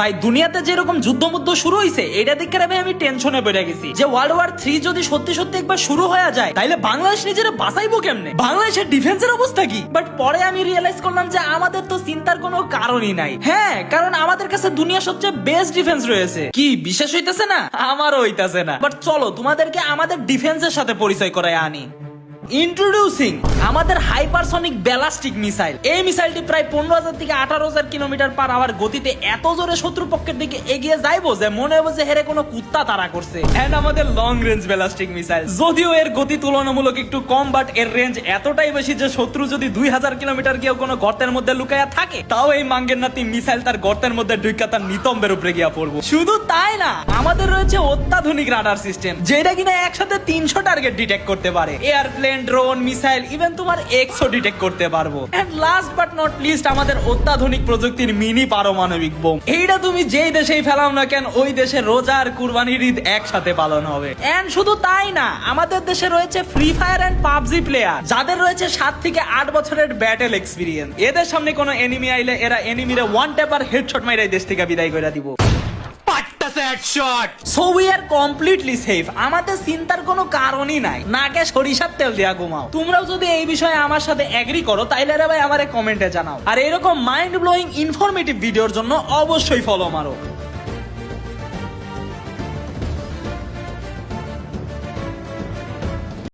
ভাই দুনিয়াতে যেরকম যুদ্ধ শুরু হয়েছে এটা দেখে ভাই আমি টেনশনে পড়ে গেছি যে ওয়ার্ল্ড ওয়ার 3 যদি সত্যি সত্যি একবার শুরু হয়ে যায় তাহলে বাংলাদেশ নিজেরা বাঁচাইবো কেমনে, বাংলাদেশের ডিফেন্সের অবস্থা কি। বাট পরে আমি রিয়েলাইজ করলাম যে আমাদের তো চিন্তার কোনো কারণই নাই। হ্যাঁ, কারণ আমাদের কাছে দুনিয়ার সবচেয়ে বেস্ট ডিফেন্স রয়েছে। কি বিশ্বাস হইতেছে না? আমারও হইতেছে না। বাট চলো তোমাদেরকে আমাদের ডিফেন্সের সাথে পরিচয় করায় আনি। ইন্ট্রোডিউসিং আমাদের হাইপারসনিক ব্যালাস্টিক মিসাইল। এই মিসাইলটি প্রায় 15,000 থেকে 18,000 কিলোমিটার পার আওয়ার গতিতে এত জোরে শত্রু পক্ষের দিকে এগিয়ে যাইবো যে মনে হবে যে হেরে কোনো কুত্তা তাড়া করছে। এন্ড আমাদের লং রেঞ্জ ব্যালাস্টিক মিসাইল, যদিও এর গতি তুলনামূলক একটু কম, বাট এর রেঞ্জ এতটাই বেশি যে শত্রু যদি 2000 কিলোমিটার গিয়েও কোনো গর্তের মধ্যে লুকায়া থাকে তাও এই মাঙ্গের নাতি মিসাইল তার গর্তের মধ্যে ঢুকা তার নিতম্বের উপরে গিয়া পড়বো। শুধু তাই না, আমাদের রয়েছে অত্যাধুনিক রাডার সিস্টেম যেটা কিনা একসাথে 300 টার্গেট ডিটেক্ট করতে পারে। এয়ারপ্লেন, ড্রোন, মিসাইল, ইভেন তোমার এক্সও ডিটেক্ট করতে পারবো। And last but not least আমাদের অত্যাধুনিক প্রযুক্তির মিনি পারমাণবিক বোম। এইটা তুমি যেই দেশেই ফেলাও না কেন ওই দেশে রোজা আর কুরবানির ঈদ একসাথে পালন হবে। এন্ড শুধু তাই না, আমাদের দেশে রয়েছে free fire and PUBG player যাদের রয়েছে 7 থেকে 8 বছরের ব্যাটেল এক্সপিরিয়েন্স। এদের সামনে কোনো এনিমি আইলে এরা এনিমিরে ওয়ান ট্যাপার হেডশট মাইরাই দেশ থেকে বিদায় করে দিব। So we are completely safe. আমাদের চিন্তার কোনো কারণই নাই। নাকে সরিষার তেল দিয়া ঘুমাও। তোমরাও যদি এই বিষয়ে আমার সাথে এগ্রি করো তাইলে রে ভাই আমারে কমেন্টে জানাও। আর এরকম মাইন্ড ব্লোয়িং ইনফরমেটিভ ভিডিওর জন্য অবশ্যই ফলো মারো।